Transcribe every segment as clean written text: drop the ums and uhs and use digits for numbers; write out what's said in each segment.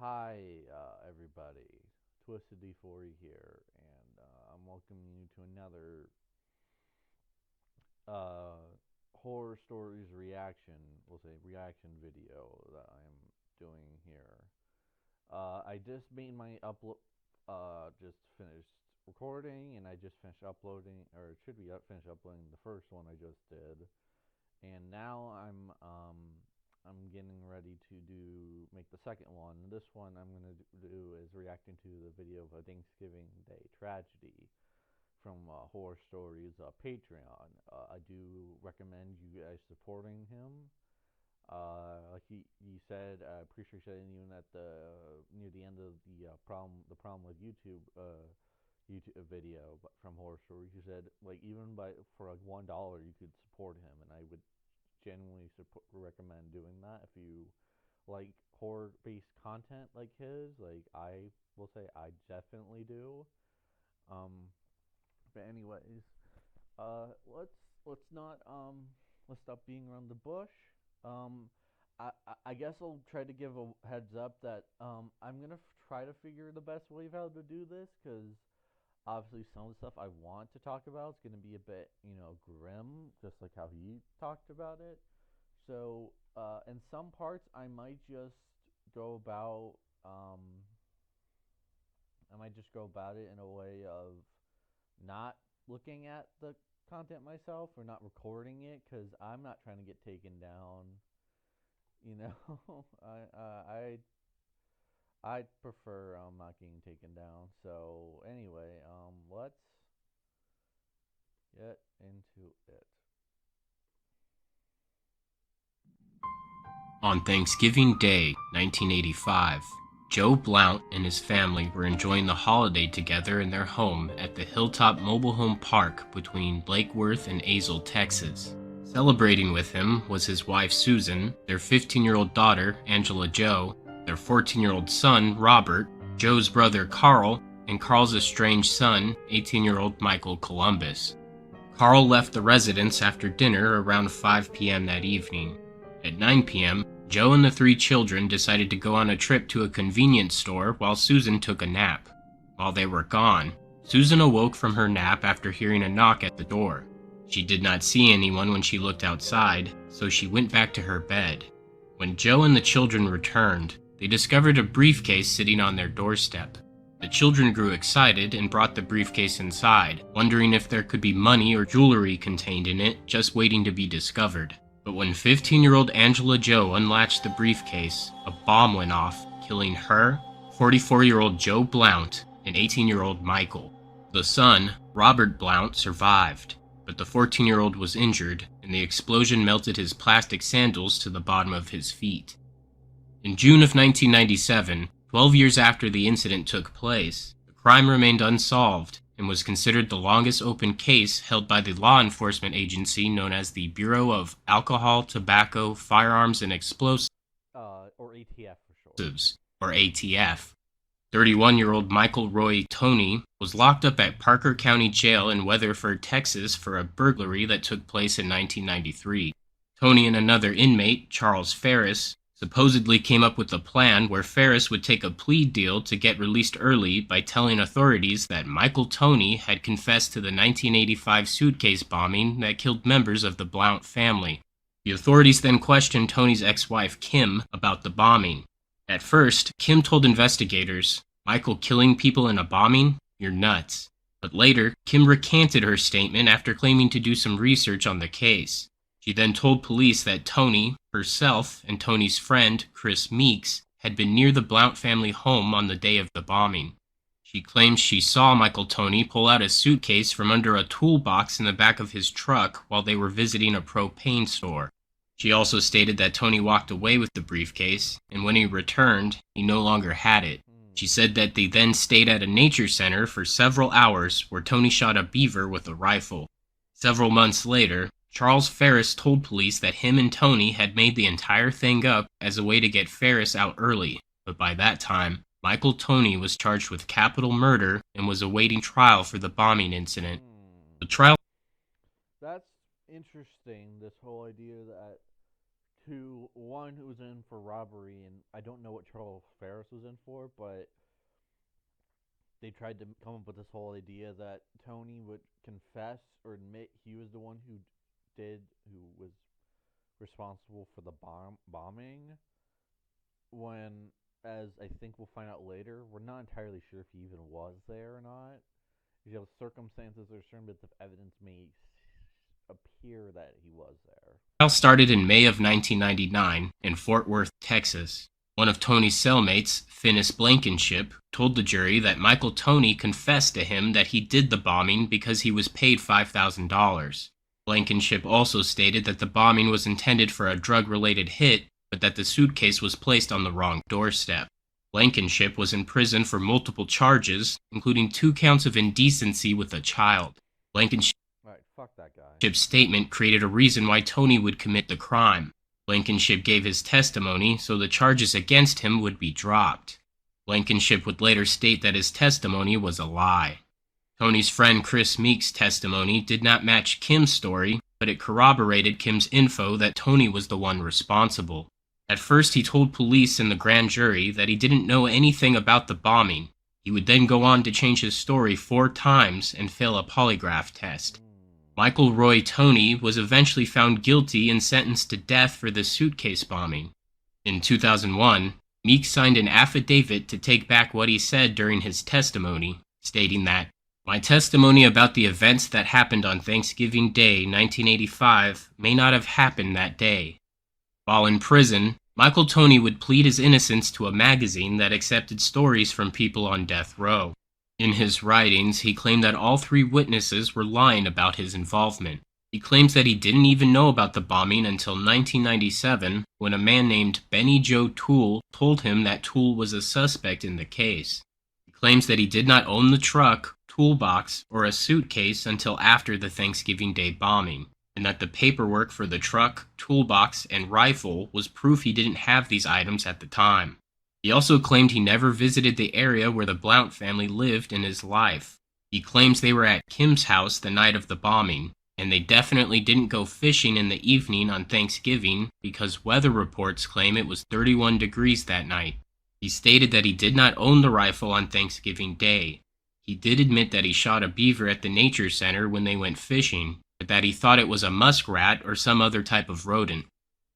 Hi, everybody. TwistedD4E here, and I'm welcoming you to another uh, horror stories reaction. We'll say reaction video that I'm doing here. I just made my upload. Just finished recording, and I just finished uploading, or it should be finished uploading the first one I just did, and now I'm getting ready to make the second one. This one I'm gonna do is reacting to the video of a Thanksgiving Day tragedy from Horror Stories Patreon. I do recommend you guys supporting him. Like he said, I'm pretty sure he said even at the near the end of the problem with YouTube video, but from Horror Stories, he said like even by for like $1 you could support him, and I would genuinely recommend doing that if you like horror based content like his. Like I will say I definitely do. Um, but anyways, let's not let's stop being around the bush. Um, I guess I'll try to give a heads up that I'm gonna try to figure the best way of how to do this, because obviously some of the stuff I want to talk about is gonna be a bit grim, just like how he talked about it. So in some parts I might just go about um it in a way of not looking at the content myself or not recording it, because I'm not trying to get taken down. You know, I prefer not getting taken down. So anyway, let's get into it. On Thanksgiving Day, 1985, Joe Blount and his family were enjoying the holiday together in their home at the Hilltop Mobile Home Park between Lake Worth and Azle, Texas. Celebrating with him was his wife Susan, their 15-year-old daughter Angela Jo, their 14-year-old son Robert, Joe's brother Carl, and Carl's estranged son, 18-year-old Michael Columbus. Carl left the residence after dinner around 5 p.m. that evening. At 9 p.m., Joe and the three children decided to go on a trip to a convenience store while Susan took a nap. While they were gone, Susan awoke from her nap after hearing a knock at the door. She did not see anyone when she looked outside, so she went back to her bed. When Joe and the children returned, they discovered a briefcase sitting on their doorstep. The children grew excited and brought the briefcase inside, wondering if there could be money or jewelry contained in it, just waiting to be discovered. But when 15-year-old Angela Jo unlatched the briefcase, a bomb went off, killing her, 44-year-old Joe Blount, and 18-year-old Michael. The son, Robert Blount, survived, but the 14-year-old was injured, and the explosion melted his plastic sandals to the bottom of his feet. In June of 1997, 12 years after the incident took place, the crime remained unsolved and was considered the longest open case held by the law enforcement agency known as the Bureau of Alcohol, Tobacco, Firearms, and Explosives, Or ATF for short. or ATF. 31-year-old Michael Roy Tony was locked up at Parker County Jail in Weatherford, Texas for a burglary that took place in 1993. Tony and another inmate, Charles Ferris, supposedly came up with a plan where Ferris would take a plea deal to get released early by telling authorities that Michael Tony had confessed to the 1985 suitcase bombing that killed members of the Blount family. The authorities then questioned Tony's ex-wife Kim about the bombing. At first, Kim told investigators, "Michael killing people in a bombing? You're nuts." But later, Kim recanted her statement after claiming to do some research on the case. She then told police that Tony, herself, and Tony's friend, Chris Meeks, had been near the Blount family home on the day of the bombing. She claims she saw Michael Tony pull out a suitcase from under a toolbox in the back of his truck while they were visiting a propane store. She also stated that Tony walked away with the briefcase, and when he returned, he no longer had it. She said that they then stayed at a nature center for several hours where Tony shot a beaver with a rifle. Several months later, Charles Ferris told police that him and Tony had made the entire thing up as a way to get Ferris out early, but by that time, Michael Tony was charged with capital murder and was awaiting trial for the bombing incident. The trial That's interesting. This whole idea that to one who was in for robbery, and I don't know what Charles Ferris was in for, but they tried to come up with this whole idea that Tony would confess or admit he was the one who was responsible for the bombing. When, as I think we'll find out later, we're not entirely sure if he even was there or not. You know, circumstances or certain bits of evidence may appear that he was there. Trial started in May of 1999 in Fort Worth, Texas. One of Tony's cellmates, Finis Blankenship, told the jury that Michael Tony confessed to him that he did the bombing because he was paid $5,000. Blankenship also stated that the bombing was intended for a drug-related hit, but that the suitcase was placed on the wrong doorstep. Blankenship was in prison for multiple charges, including 2 counts of indecency with a child. Blankenship Alright, fuck that guy. Blankenship's statement created a reason why Tony would commit the crime. Blankenship gave his testimony so the charges against him would be dropped. Blankenship would later state that his testimony was a lie. Tony's friend Chris Meek's testimony did not match Kim's story, but it corroborated Kim's info that Tony was the one responsible. At first, he told police and the grand jury that he didn't know anything about the bombing. He would then go on to change his story 4 times and fail a polygraph test. Michael Roy Tony was eventually found guilty and sentenced to death for the suitcase bombing. In 2001, Meek signed an affidavit to take back what he said during his testimony, stating that, "My testimony about the events that happened on Thanksgiving Day, 1985, may not have happened that day." While in prison, Michael Tony would plead his innocence to a magazine that accepted stories from people on death row. In his writings, he claimed that all 3 witnesses were lying about his involvement. He claims that he didn't even know about the bombing until 1997, when a man named Benny Joe Toole told him that Toole was a suspect in the case. He claims that he did not own the truck, toolbox, or a suitcase until after the Thanksgiving Day bombing, and that the paperwork for the truck, toolbox, and rifle was proof he didn't have these items at the time. He also claimed he never visited the area where the Blount family lived in his life. He claims they were at Kim's house the night of the bombing, and they definitely didn't go fishing in the evening on Thanksgiving because weather reports claim it was 31 degrees that night. He stated that he did not own the rifle on Thanksgiving Day. He did admit that he shot a beaver at the nature center when they went fishing, but that he thought it was a muskrat or some other type of rodent.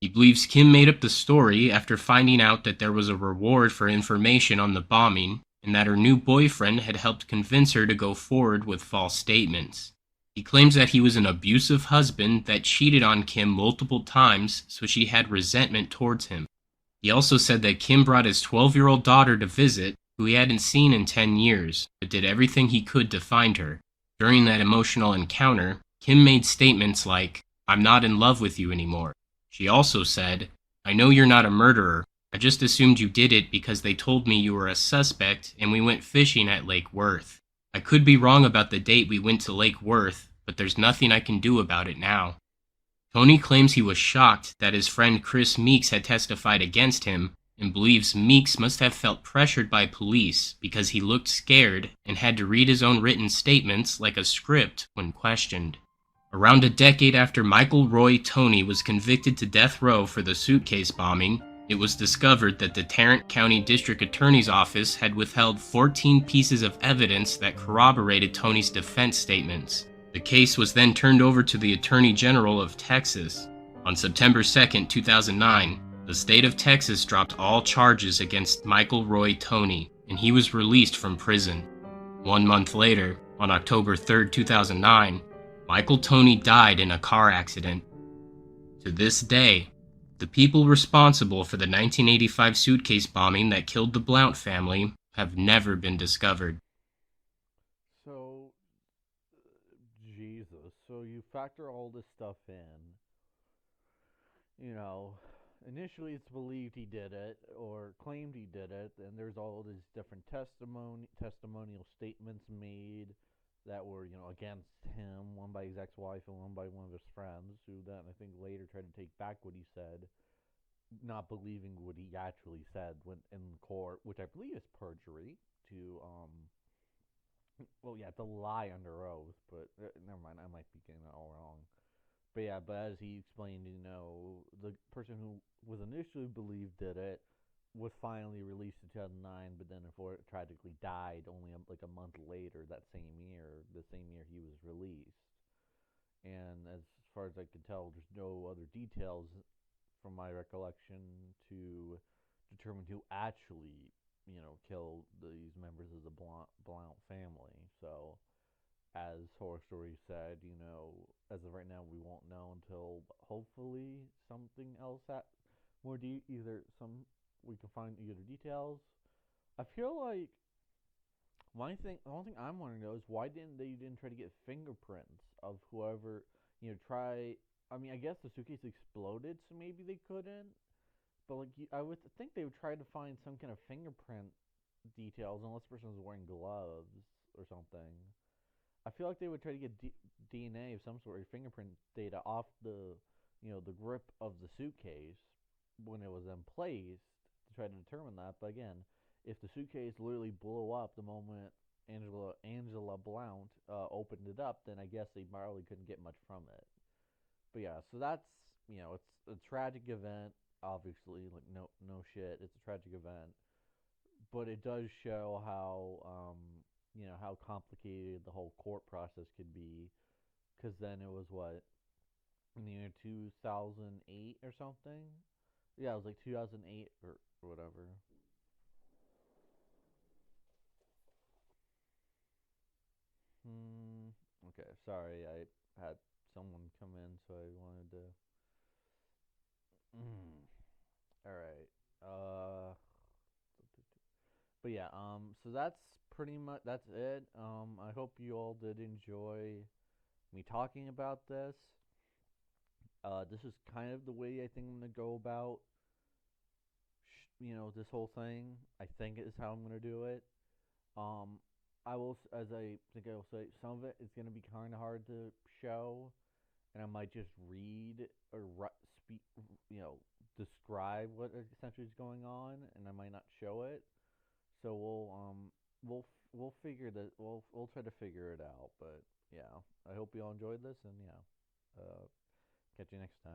He believes Kim made up the story after finding out that there was a reward for information on the bombing and that her new boyfriend had helped convince her to go forward with false statements. He claims that he was an abusive husband that cheated on Kim multiple times, so she had resentment towards him. He also said that Kim brought his 12-year-old daughter to visit, who he hadn't seen in 10 years, but did everything he could to find her. During that emotional encounter, Kim made statements like, "I'm not in love with you anymore." She also said, "I know you're not a murderer. I just assumed you did it because they told me you were a suspect and we went fishing at Lake Worth. I could be wrong about the date we went to Lake Worth, but there's nothing I can do about it now." Tony claims he was shocked that his friend Chris Meeks had testified against him and believes Meeks must have felt pressured by police because he looked scared and had to read his own written statements like a script when questioned. Around a decade after Michael Roy Tony was convicted to death row for the suitcase bombing, it was discovered that the Tarrant County District Attorney's Office had withheld 14 pieces of evidence that corroborated Tony's defense statements. The case was then turned over to the Attorney General of Texas. On September 2, 2009, the state of Texas dropped all charges against Michael Roy Tony, and he was released from prison. 1 month later, on October 3, 2009, Michael Tony died in a car accident. To this day, the people responsible for the 1985 suitcase bombing that killed the Blount family have never been discovered. So, Jesus. So you factor all this stuff in. You know, initially it's believed he did it or claimed he did it, and there's all these different testimonial statements made that were, against him, one by his ex-wife and one by one of his friends, who then I think later tried to take back what he said, not believing what he actually said when in court, which I believe is perjury to lie under oath, but never mind, I might be getting that all wrong. But yeah, but as he explained, the person who was initially believed did it was finally released in 2009, but then unfortunately tragically died only like a month later that same year, the same year he was released. And as far as I can tell, there's no other details from my recollection to determine who actually, killed these members of the Blount family. So, as Horror Story said, as of right now, we won't know until hopefully something else either some we can find either details. I feel like the only thing I'm wondering though is why didn't try to get fingerprints of whoever try. I mean, I guess the suitcase exploded, so maybe they couldn't. But like, I would think they would try to find some kind of fingerprint details, unless the person was wearing gloves or something. I feel like they would try to get DNA of some sort, or fingerprint data off the grip of the suitcase when it was then placed to try to determine that. But again, if the suitcase literally blew up the moment Angela Blount opened it up, then I guess they probably couldn't get much from it. But yeah, so that's it's a tragic event. Obviously, like no shit, it's a tragic event, but it does show how complicated the whole court process could be. Because then it was what, in the year 2008 or something. Yeah, it was like 2008 or whatever. Hmm. Okay, sorry, I had someone come in, so I wanted to. Mm. All right. But yeah. So that's it. I hope you all did enjoy me talking about this. This is kind of the way I think I'm gonna go about, this whole thing. I think is how I'm gonna do it. Um, I will, as I think I will say, some of it is gonna be kind of hard to show, and I might just read or speak, describe what essentially is going on, and I might not show it. So we'll figure that we'll try to figure it out. But yeah, I hope you all enjoyed this, and yeah, catch you next time.